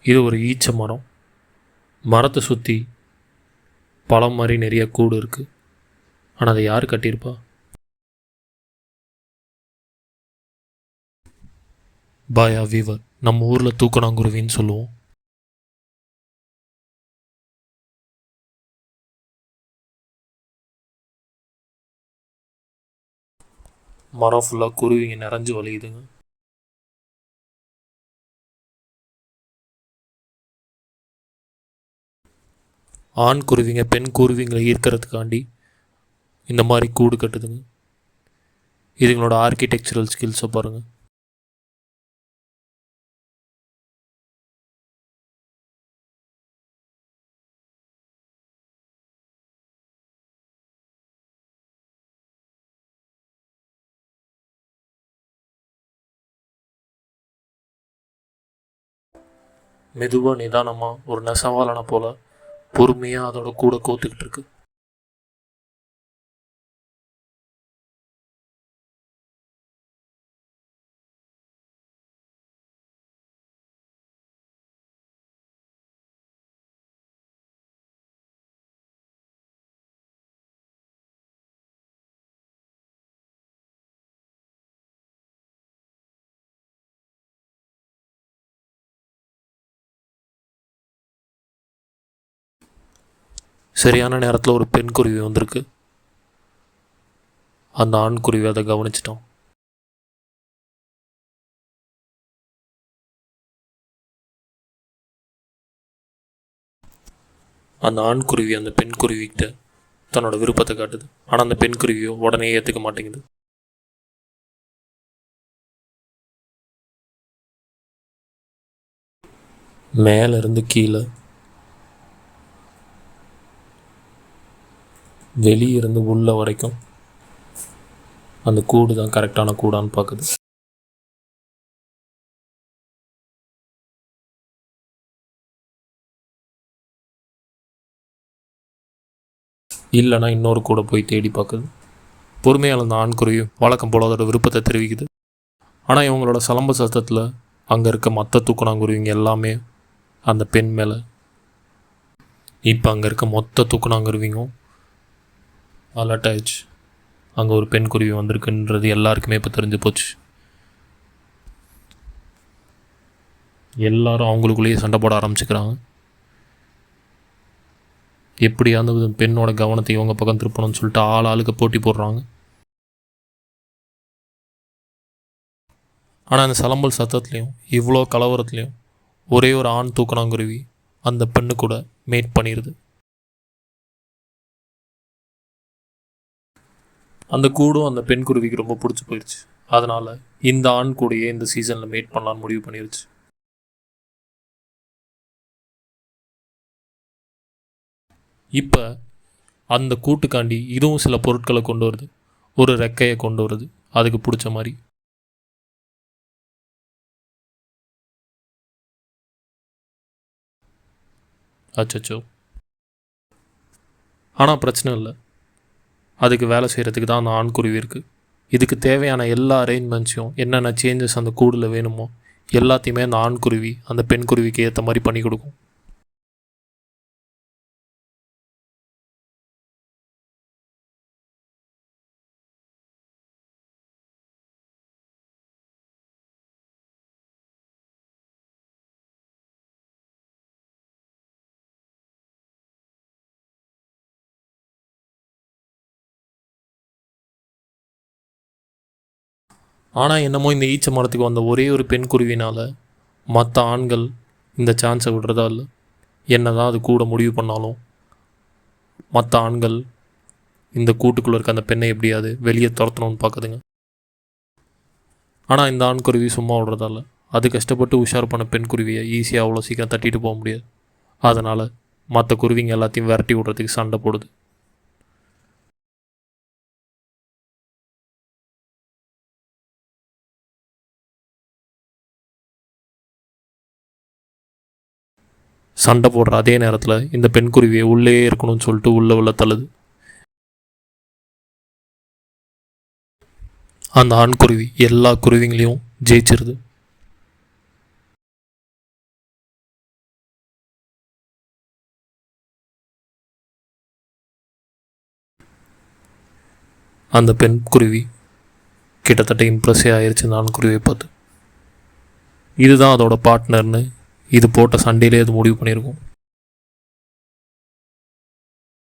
இது ஒரு ஈச்ச மரம். மரத்தை சுற்றி பழம் மாதிரி நிறைய கூடு இருக்குது. ஆனால் அதை யார் கட்டியிருப்பா? பாயா வீவர். நம்ம ஊரில் தூக்கணாங்குருவின்னு சொல்லுவோம். மரம் ஃபுல்லாக குருவிங்க நிறைஞ்சு வலியுதுங்க. ஆண் குருவிங்க பெண் குருவிங்களை ஈர்க்கிறதுக்காண்டி இந்த மாதிரி கூடு கட்டுதுங்க. இதுங்களோட ஆர்கிடெக்சரல் ஸ்கில்ஸை பாருங்கள். மெதுவாக நிதானமாக ஒரு நெசவாளனை போல் பொறுமையாக அதோட கூட கோத்துக்கிட்டு இருக்கு. சரியான நேரத்தில் ஒரு பெண் குருவி வந்திருக்கு. அந்த ஆண் குருவி அதை கவனிச்சிட்டோம். அந்த ஆண் குருவி அந்த பெண் குருவிக்கிட்ட தன்னோட விருப்பத்தை காட்டுது. ஆனால் அந்த பெண் குருவியோ உடனே ஏற்றுக்க மாட்டேங்குது. மேலேருந்து கீழே, வெளியிருந்து உள்ள வரைக்கும் அந்த கூடு தான் கரெக்டான கூடான்னு பார்க்குது. இல்லைன்னா இன்னொரு கூட போய் தேடி பார்க்குது. பொறுமையால் அந்த ஆண் குருவி வழக்கம் போல் அதோட விருப்பத்தை தெரிவிக்குது. ஆனால் இவங்களோட சலம்ப சத்தத்தில் அங்கே இருக்க மற்ற தூக்கணாங்குருவிங்க எல்லாமே அந்த பெண் மேலே. இப்போ அங்கே இருக்க மொத்த தூக்கணாங்குருவிங்கும் அலர்ட் ஆயிடுச்சு. அங்கே ஒரு பெண் குருவி வந்திருக்குன்றது எல்லாருக்குமே இப்போ தெரிஞ்சு போச்சு. எல்லாரும் அவங்களுக்குள்ளேயே சண்டை போட ஆரம்பிச்சுக்கிறாங்க. எப்படியாவது பெண்ணோட கவனத்தை இவங்க பக்கம் திருப்பணும்னு சொல்லிட்டு ஆளுக்கு போட்டி போடுறாங்க. ஆனால் அந்த சலம்பல் சத்தத்துலேயும் இவ்வளோ கலவரத்துலேயும் ஒரே ஒரு ஆண் தூக்கணாங்குருவி அந்த பெண்ணு கூட மேட் பண்ணிடுது. அந்த கூடும் அந்த பெண் குருவிக்கு ரொம்ப பிடிச்சி போயிடுச்சு. அதனால் இந்த ஆண் கூடையே இந்த சீசனில் மேட் பண்ணலான்னு முடிவு பண்ணிடுச்சு. இப்போ அந்த கூட்டுக்காண்டி இதுவும் சில பொருட்களை கொண்டு வருது. ஒரு ரெக்கையை கொண்டு வருது அதுக்கு பிடிச்ச மாதிரி. அச்சோ, ஆனால் பிரச்சனை இல்லை. அதுக்கு வேலை செய்கிறதுக்கு தான் அந்த ஆண்குருவி இருக்குது. இதுக்கு தேவையான எல்லா அரேஞ்ச்மெண்ட்ஸையும் என்னென்ன சேஞ்சஸ் அந்த கூடில் வேணுமோ எல்லாத்தையுமே அந்த ஆண்குருவி அந்த பெண் குருவிக்கு ஏற்ற மாதிரி பண்ணி கொடுக்கும். ஆனால் என்னமோ இந்த ஈச்ச மரத்துக்கு வந்த ஒரே ஒரு பெண் குருவினால் மற்ற ஆண்கள் இந்த சான்ஸை விடுறதா இல்லை. என்ன தான் அது கூட முடிவு பண்ணாலும் மற்ற ஆண்கள் இந்த கூட்டுக்குள்ளே இருக்க அந்த பெண்ணை எப்படியாவது வெளியே துரத்தணும்னு பார்க்குதுங்க. ஆனால் இந்த ஆண் குருவி சும்மா விடுறதால அது கஷ்டப்பட்டு உஷார் பண்ண பெண் குருவியை ஈஸியாக அவ்வளோ சீக்கிரம் தட்டிட்டு போக முடியாது. அதனால் மற்ற குருவிங்க எல்லாத்தையும் விரட்டி விடுறதுக்கு சண்டை போடுது. சண்டை போடுற அதே நேரத்தில் இந்த பெண் குருவியை உள்ளே இருக்கணும்னு சொல்லிட்டு உள்ள தள்ளுது. அந்த ஆண் குருவி எல்லா குருவிங்களையும் ஜெயிச்சிருது. அந்த பெண் குருவி கிட்டத்தட்ட இம்ப்ரெஸ்ஸே ஆயிடுச்சு அந்த ஆண்குருவியை பார்த்து. இதுதான் அதோட பார்ட்னர்னு இது போட்ட சண்டையிலே அது முடிவு பண்ணியிருக்கும்.